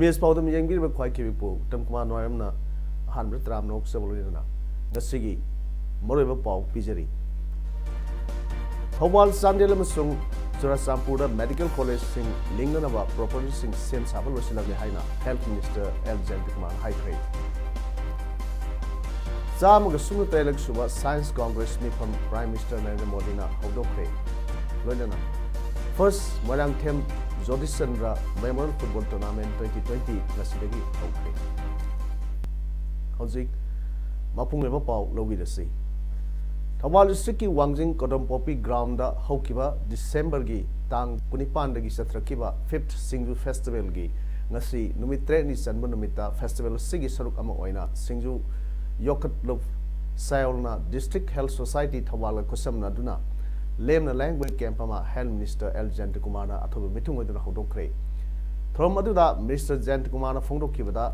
Image पाउदम यंगिर बे ख्वाई केबिपो तम कुमार नोयमना अहानब तराम नोक सबलोरिना नसिगी मरोइबा पाउ पिजरी थौबाल चांदेल अमसुंग चुराचांदपुर मेडिकल कॉलेज सिंग लिंगनबा प्रॉपर्टी सिंग सेम साबल लोसिलगे हाइना हेल्थ मिनिस्टर एल जेंटिकमान हाइख्रे चामग सुंग तेलक सुबा साइंस कांग्रेस मिफम प्राइम मिनिस्टर नरेंद्र मोदी ना हौदोख्रे लोइना फर्स्ट मोरांगथेम जोदिस चंद्र मेमोरियल फुटबॉल टूर्नामेंट 2020 नसिदगी हौख्रे हौजिक मपुंगलेबा पाउ लोगिरसी थौबाल डिस्ट्रिक्ट की वांगजिंग कोडमपोपी ग्राउंड हौकिबा दिसंबर की तांग 19 दगी चथरकिबा 5th सिंजू फेस्टिवल की ngasi numit 3 ni sanbu numita festival sigi saruk ama oina singju yokatluf saolna district health society thawal kusamna duna lemna language camp ama health minister L Jantikumar na athob mitung oduna hodokre throm aduda minister Jantikumar na phongdokibada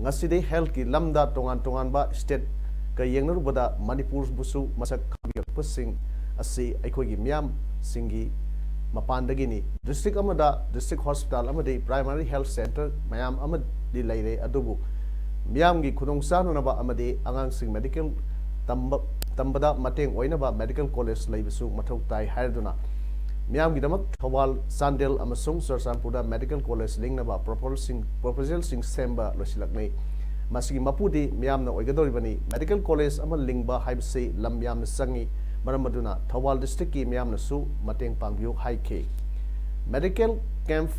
ngasi de health ki lamda tongan ba state ka yengnarubada manipur busu masak khabiyakpasing asi aikhogi myam singi mapandagini district amada district hospital amadi primary health center mayam amadi leire adubu myam gi khudong sanunaba amadi angang sing medical tambada mateng oinaba medical college leibisu mathau tai haiduna myam gi damak thawal sandel amasung sarsanpura medical college lingnaba proposal sing semba losilaknei masigi mapudi myam na oigadoribani medical college ama lingba haibse lam myam na sangi Maramaduna, Thawal district ki miyam na su mateng pangbiu hai ke. Medical camp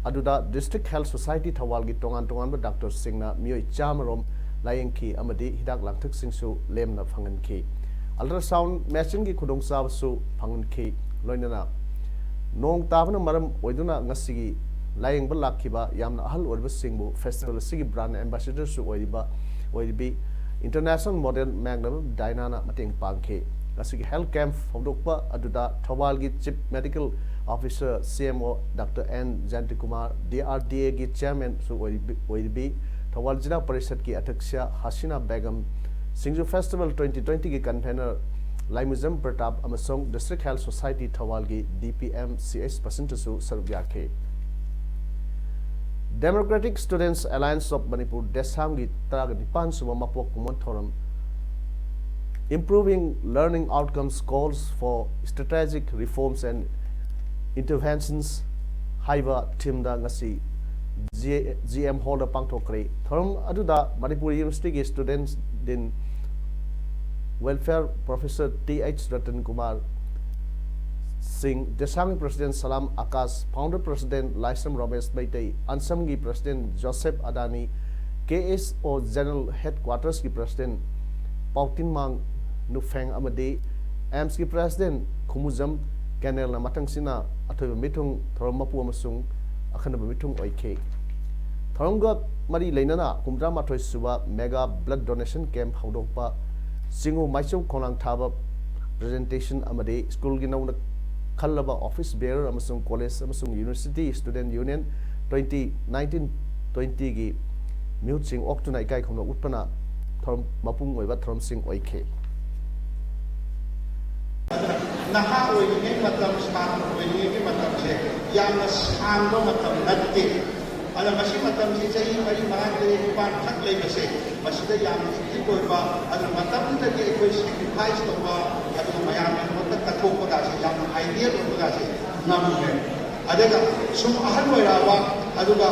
aduda district health society Thawal ki tongan ba Dr. Singh na miyoi chamarom layeng ki amadi hidak langthak sing su lem na phangan ke. Ultrasound machine ki khudong sa su phangan ke. Loinana nong tabana maram oiduna ngasigi layeng ba lakhiba yamna ahal orba singbu festival sigi brand ambassador su oibi international model magnum Dinana mateng pangke. Asigi health camp hongdokpa aduda Thawal gi chief medical officer CMO Dr. N Jantikumar DRDA gi chairman su oibi Thawal Jila Parishad ki Adhyaksha Hasina Begum Singju Festival 2020 ki convener Laimuzam Pratap amasong District Health Society Thawal gi DPM CS percent su sarbyakhe Democratic Students Alliance of Manipur Desam gi Taragnipan suba mapok kumon thoram Improving learning outcomes calls for strategic reforms and interventions. Haiba Timda Ngasi GM Holder Pangtokre. Therm Aduda Manipur University students din Welfare Professor T.H. Ratan Kumar Singh, Desami President Salam Akas, Founder President Laisam Ramesh Baitai, Ansamgi President Joseph Adani, KSO General Headquarters ki President Pautin Mang Nufeng amadi AMS ki President Khumuzam Kanel na matang sina athoiba mitung thormapu amasung akhanaba mitung oike thorongga mari leinana kumdra mathoi suba mega blood donation camp haudokpa singu maichau khonang thaba presentation amadi school gi nauna khallaba office bearer amasung college amasung university student union 2019-20 gi mute sing oktuna ikai khomna utpana thorm mapung oiba thorm sing oike Naha oilingi matam saan oilingi matam se yang saan do matam natti ala masi matam se chai mari mahan de pan thak le base masi da yang ti koi ba ala matam da ke koi sacrifice to ba adu mayam ko ta ka thok da se yang idea do da se nam me adega sum ahan wai ra ba adu ga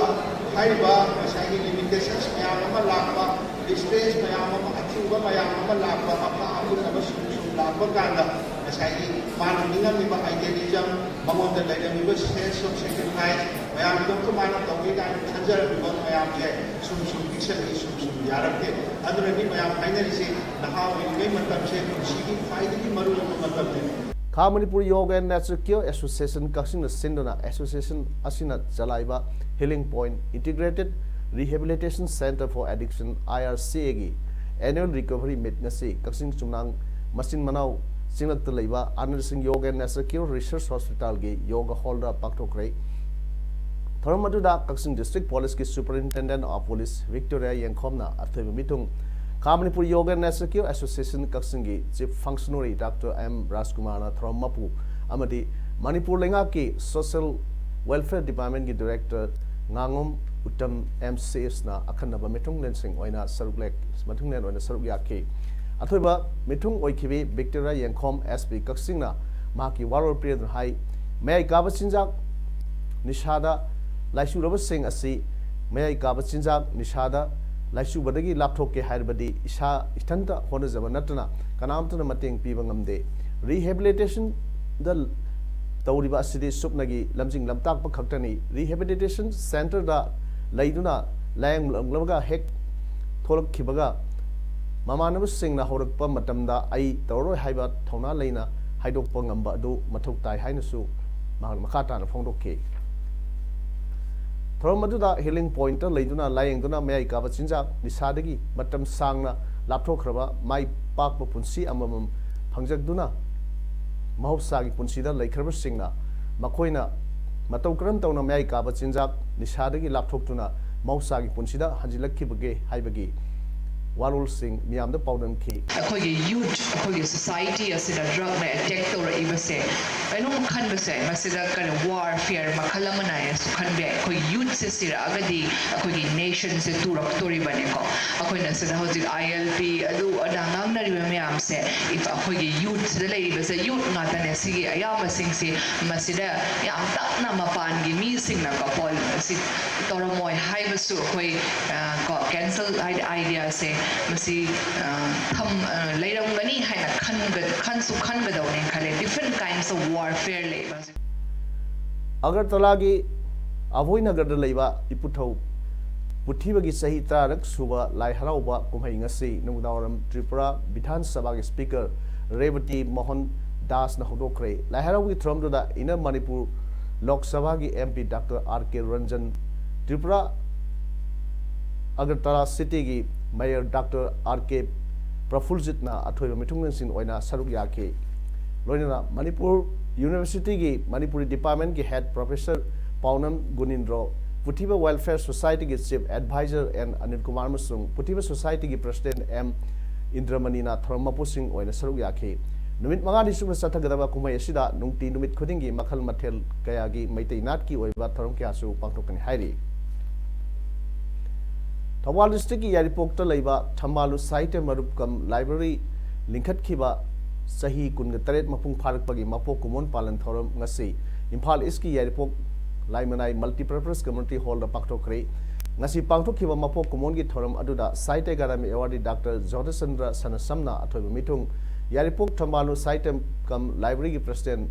hai ba masai ni limitations mayam ma lak ba distance mayam ma achu ba mayam ma lak ba apa amu na sum lak ba ganda Masai mana dengan ni bah idealism, bangun dan lain ni bah sense of sacrifice. Mayam itu tu mana tahu kita sajar juga mayam je sum kisah ni sum yarak ke. Aduh ni mayam final isi dah ini macam saya segi faedah ni maru macam ni. Khá Manipur Yoga and Natural Cure Association Kaksing the Sindona Association Asina Jalaiba Healing Point Integrated Rehabilitation Center for Addiction IRCA Annual Recovery Meet ngasi Kaksing Chunang Masin Manau Singat Laiba Anand Singh Yoga and Natural Cure Research Hospital ge Yoga Holder Paktokre Thoramaduda Kaksing District Police ki Superintendent of Police Victoria Yankhomna Athabi Mitung Manipur Yoga and Natural Cure Association Kaksingi Chief Functionary Dr. M. Rajkumar Thromapu Amadi Manipur Lenga ki Social Welfare Department ki Director Ngangom Uttam MCS na Akhanaba Mitung Lensing Oina Saruklek Matung Len Oina Saruk Yaki Athoba Mitung Oikibi Victoria Yankhom SP Kaksingna Maki Waror Period High May Gabasinjak Nishada Laishu Robert Singh Asi May Gabasinjak Nishada Laishu Badagi laptop ke Harbadi Isha Istanta Honazava Natana Kanamtana Mating Pibangamde Rehabilitation the Tauriba City Supnagi Lamsing Lamtak Pakaktani Rehabilitation Center da Laiduna Lang Lamaga Hek Tolok Kibaga Mamanabu Singh na Horakpa Matamda Ai Toro Haiba Tona Lena Haidok Pangamba do Matok Tai Hainasu Makata and Fondoke Thoramaduda Healing Point Laiduna Lying Duna May Gabachinja Nisadagi Matam Sangna Laptop Kraba Mai Park Punsi Amam Pangjak Duna Mahopsagi Punsida Lakraba Singna Makoina Matokram Tona May Gabachinja Nisadagi Laptop Tuna Mahopsagi Punsida Hanjilaki Bage Haibagi Warul Singh Miam the Powdam Key. Youth, society as a drug attack or ibase. I know Kanbase, Masida kind of warfare, Makalamana, Sukanbe, youth sister Agadi, a nations a tour of Toribaneko. Akoina said how the ILP, Adangana Rimiam say, if a youth, the lady was a youth, not an SC, Ayama Singsi, Masida, Yam Mapan, Gimi Sing Nakapol, Toromoy, Hivasu, cancel idea say. Masi later many different kinds of warfare labor. Agartalagi Avoinagar Leva Iputo Putibagi Sahita Raksuba Lai Harauba Kumhaingasi Nudaram Tripura Bidhan Sabagi Speaker Revati Mohan Das Nahodokre Lai Harawi Trom to the Inner Manipur Lok Sabagi MP Dr. R.K. Ranjan Tripura Agartala City Mayor Dr. R.K. Prafulzitna Athoy Mitunglan Sin Oina Saruk Yake Loina Manipur University ki Manipuri Department ki Head Professor Paunam Gunindro Putiba Welfare Society ki Chief Advisor and Anil Kumar Musung Putiba Society ki President M. Indramanina Thormapu Singh Oina Saruk Yake Numit Mangani Suma Satagadaba Kumay Sida Nungti Numit Kudingi Makal Matel Kayagi Maitay Natki Oiba Thorom Kiasu Pangtokan Hairi Thawal District ki Yaripokta Laiba Thamalu Site Marupkam Library Linkat Kiba Sahi Kungatret Mapung Parakpagi Mapo Kumon Palan Thorum Ngasi Impal Iski Yaripok Laimanai Multipurpose Community Hall the Paktokre Ngasi Pangtok Kiba Mapo Kumon Gi Thorum Aduda Site Academy Award Dr. Jodasandra Sanasamna Athoy Mitung Yaripok Thamalu Site Kam Library ki President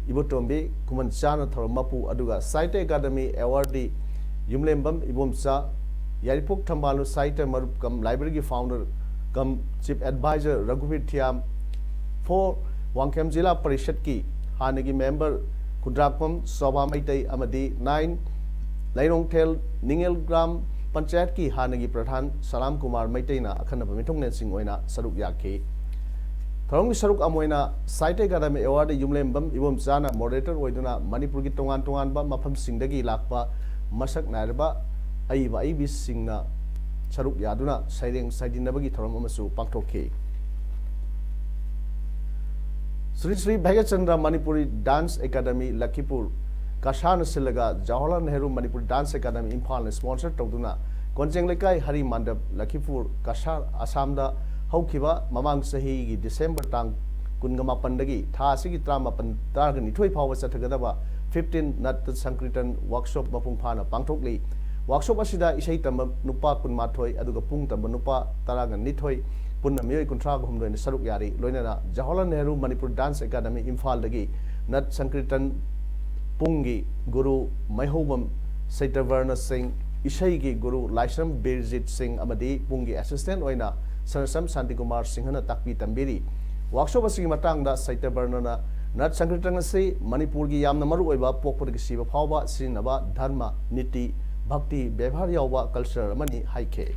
Ibutombe Kumanchana Thorum Mapu Aduga Site Academy Award Yumlembam Ibumsa Yaripok Tambalu Site Marupkam Library Founder Kam Chief Advisor Raghuvir Thiam for Wangkem Zilla Parishad Ki Hanagi Member Kudrakpam Soba Maitai Amadi 9 Lairong Tel Ningel Gram Panchayat Ki Hanagi Pradhan Salam Kumar Maitaina Akhanaba Mitong Nensing Oina Saruk Yake Thorong Saruk Amoina Site Academy Award Yumlembam Ibum Zana Moderator Oiduna Manipur Ki Tongan Ba Mafam Singdagi Lakpa Masak Nairba Aiba Ibis Singna Saruk Yaduna Siding Sidinabagi Thorom Amasu Paktoke Sri Bhagachandra Manipuri Dance Academy Lakipur Kashan Silaga Jawaharlal Nehru Manipur Dance Academy Impal sponsor Toduna Konjeng Lekai Hari Mandap Lakipur Kashar Asamda Haukiba Mamang Sahi December Tang Kungama Pandagi Tasigi Trama Pandargani Toy Power Satagadaba 15 Nat Sankritan Workshop Mapungpana Pangtokli Workshop Asida Isai Tamba Nupa Kun Matoi Aduga Pung Tamba Nupa Taragan Nitoi Punna Mio Kuntra Humdo in Saruk Yari Loinana Jawaharlal Nehru Manipur Dance Academy Imphal Dagi Nat Sankritan Pungi Guru Maihobam Saitavarna Singh Isai Guru Laisam Birjit Singh Amadi Pungi Assistant Oina Sanasam Santikumar Singhana Takpi Tambiri Workshop Asigi Matangda Saitavarna नट संकीर्तन से मणिपुर की यामना मरु ओइबा पोकपर की सिब फावबा सिनबा धर्म नीति भक्ति व्यवहार यावबा कल्चर मनी हाइखे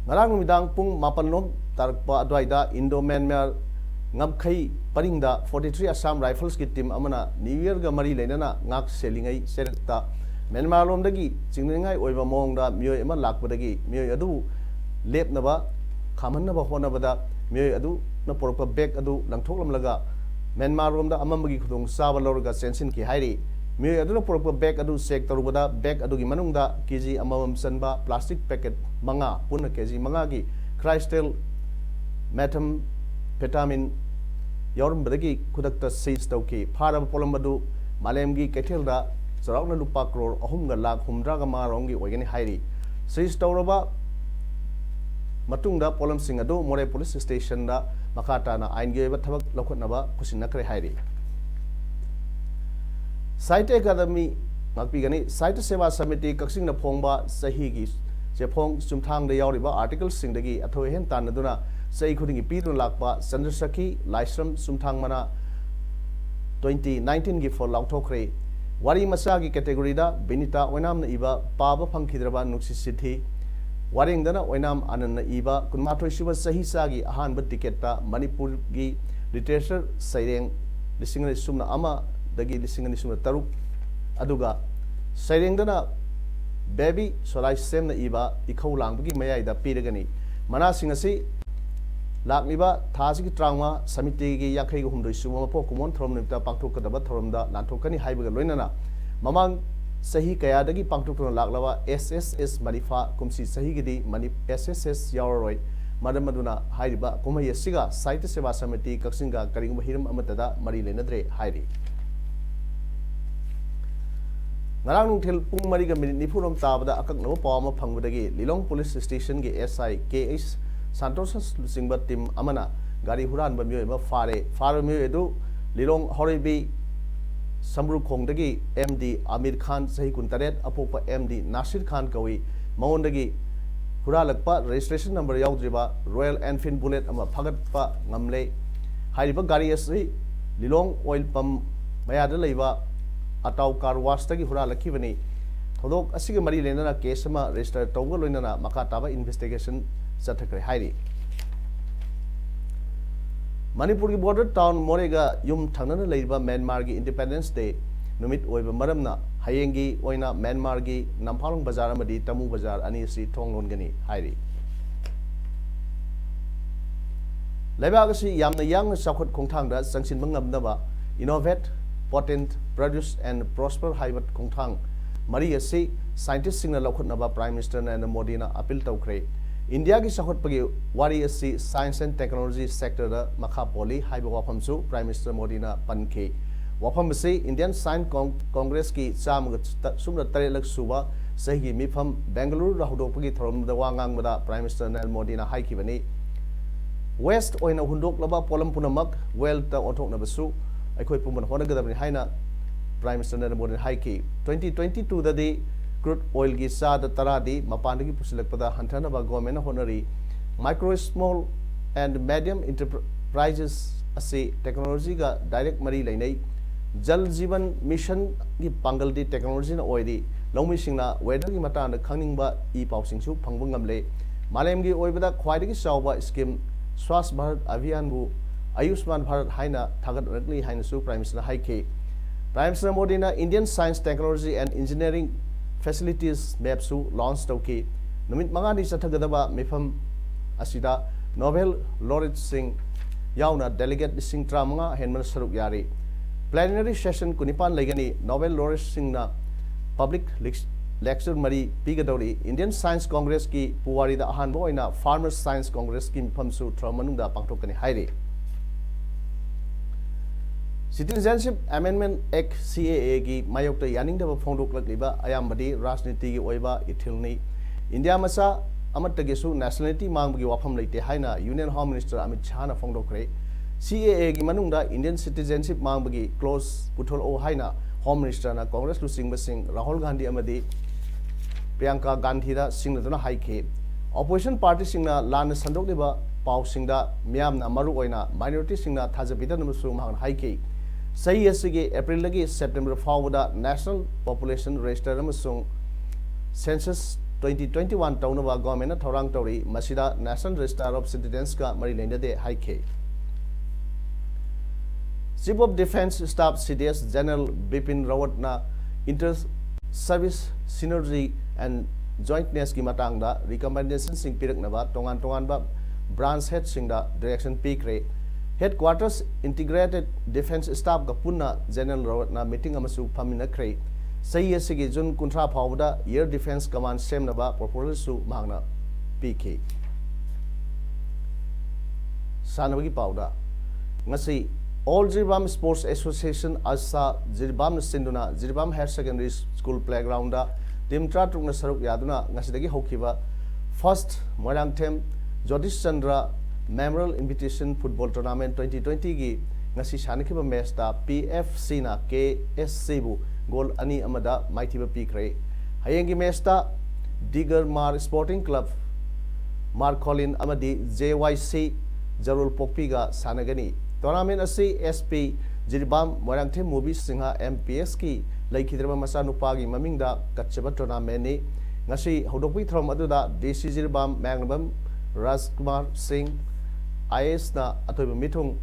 ngarang numidang pung 8 tarakpa adwaida Indo Myanmar ngamkhai paringda 43 Assam Rifles ki team amana New Year ga mari leinana ngak selingai serakta Myanmar lomdagi chingningai oiba mongda myoi ama lakpadagi myoi adu lepnaba khamannaba honabada myoi adu na porpa bag adu langthoklamlaga Myanmar lomda amambagi khudong saba lorga sensin ki hairi myoi adu na porpa bag adu sek tarubada bag adu gi manungda kg amamam sanba plastic packet manga puna kg manga gi crystal methamphetamine yaurumbadagi khudakta seize tauki pharaba polambadu malemgi kethelda Sarawna lupa crore ahumga lakh humdraga marongi oigani hairi seize tauraba matungda polam singadu more police station da makata na ain ge ba thabak lokhatnaba kusinakre hairi Site Academy ngakpigani Site Seva Samiti kaksing na phongba sahi gi chefong sumthang de yauriba article singdagi athoi hen tanaduna sei khudingi pirun lakpa Chandrasakhi Laisram sumthang mana 2019 gi for lauthokre wari masa gi category da Benita Oinam na iba paba phangkhidraba nuksi sithi waring dana Oinam ananna iba kunmathoi suba sahi sagi ahan ba ticket ta Manipur gi literature saireng lisinga sumna ama dagi lisingani sumna taruk aduga sairengdana baby solai sem na iba ikhau langbagi mayai da piragani mana singasi lakliba thasi ki trauma samiti gi yakhai gu humdoi suma po kumon throm nimta pangthok kadaba thoromda lanthokani haibaga loinana mamang sahi kaya dagi pangthok na laklawa SSS Manifa kumsi sahi gidi mani SSS yawaroi madam hairiba kumai siga Site Seva Samiti kaksinga karingba hiram amatada mari lenadre hairi ngarang nungthil pung mari ga minute nifurom tabada akak no pawma phangudagi Lilong Police Station gi SI KH Santos singba team amana gari huran ba myoy ba fare myoy edu Lilong Horibi Samru Khongdagi MD Amir Khan sahi kuntaret apopa MD Nasir Khan kawi maundagi huralakpa registration number yaudriba Royal Enfield Bullet ama phagatpa ngamle hairiba gari asi Lilong Oil Pump mayada leiba atau car wash tagi hura lakhi bani thodok asigi mari lenana case ma register tawga loinana makataba investigation chathakre hairi Manipur gi border town Morega yum thangnana leiba Myanmar gi Independence Day numit oiba maramna hayengi oina Myanmar gi Namphalong bazar amadi Tamu bazar ani si thonglon gani hairi Leibag si yamna yang sakhot khongthangda sangsin mangamnaba innovate potent produce and prosper haibat khongthang mari asi scientist singna lokhotnaba Prime Minister Narendra Modi na appeal tawkre India gi sakhot pagi wari asi science and technology sector da makha poli haiba wafam su Prime Minister Modi na pankhe wafam se Indian Science Congress ki chamga sumna tare lak suba sahi mifam Bangalore ra hodok pagi thorom da wangang da Prime Minister Narendra Modi na haiki bani West oina hundok laba polam punamak well ta othok na basu aikoi puman honagadabni haina Prime Minister Narendra Modi haiki 2022 dadi crude oil gi sa da taradi mapandagi pusilakpada hanthana ba government honori micro small and medium enterprises ase technology ga direct mari lainai Jal Jeevan Mission gi pangal di technology na oidi longmi singna weather gi mata na khangning ba I pausing su phangbu ngamle malem gi oibada khwaidagi sawba scheme Swasth Bharat Abhiyan bu Ayushman Bharat haina thagat rakli haina su Prime Minister haike Prime Minister Modi na Indian Science Technology and Engineering Facilities map su launch tauki numit mangani chathagadaba mifam asida Nobel laureate sing yauna delegate sing tramanga henman saruk yari plenary session kunipan legani Nobel laureate sing na public lecture mari pigadori Indian Science Congress ki puwari da ahan boina Farmers Science Congress ki mifam su tramanung da pangthokani hairi Citizenship Amendment Act CAA gi mayokta yaning da phongdok lakliba ayambadi rajniti gi oiba ithilni India masa amattage su nationality manggi wafam leite haina Union Home Minister Amit Shah na phongdokre CAA gi manungda Indian citizenship manggi clause puthol o haina Home Minister na Congress lu singba sing Rahul Gandhi amadi Priyanka Gandhi da singna haike opposition party singna lan sandok deba पाउसिंगदा मियामना Maru ओइना minority सिंगना थाजबिदा नमसु महान हाइके सही असगे April लगी सितंबर फावदा national population register अमसुंग census 2021 तौनबा government थौरांग तौरी मसिदा नेशनल रजिस्टर ऑफ सिटीजन्स का मरी लेंदे हाइके Chief of Defence Staff CDS General Bipin Rawat na inter service synergy and jointness ki matang da recommendation sing pirak na ba tongan ba branch head sing da direction pikre headquarters integrated defence staff ka punna General Rawat na meeting amasu phamina kre sahi asigi jun kunthra phawda air defence command sem na ba proposal su mangna pk sanawagi pawda ngasi All Jirbam Sports Association Asa Jirbam Sinduna Jirbam Higher Secondary School Playground da Timtra Trukna Saruk Yaduna ngasidagi hokiba first Moirang Them Jyotish Chandra Memorial Invitation Football Tournament 2020 gi ngasi sanikiba match da PFC na KSC bu goal ani amada maithiba pikre hayengi match da Digger Mar Sporting Club Marcolin amadi JYC Jarul Pokpi ga sanagani Tournament asi SP Jirbam Moirangthe Movie Singha MPS ki laikhidraba masa nupagi mamingda kachaba tournament ni ngasi hodokpi throm aduda DC Jirbam Mangnabam Rajkumar Singh IS na atoiba mithung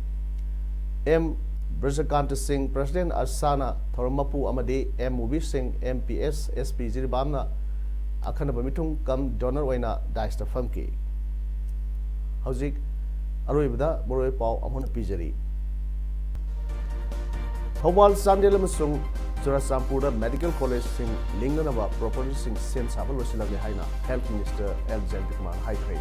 M Brajakant Singh President Asana Thormapu amadi M Movie Singh MPS SP Jirbam na akhanaba mithung kam donor oina daista famki hauzik Aroibada Boroi Pau Amon Pijari Howal Sandel Musung Churasampura Medical College Sing Linganaba Property Sing Sem Sabal Wasilagi Haina Health Minister L. Jendikman High Grade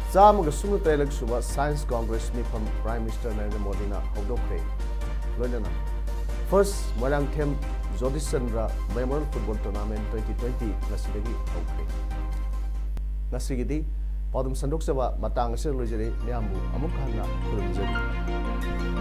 Sam Gasunu Telek Suba Science Congress me from Prime Minister Narendra Modi na Howdokre London First Moirang Them Jyotish Chandra Memorial Football Tournament 2020 Nasidagi Howdokre Nasigidi Padum Sandok Saba Matang Sir Lujari Miambu Amukana Kurumjari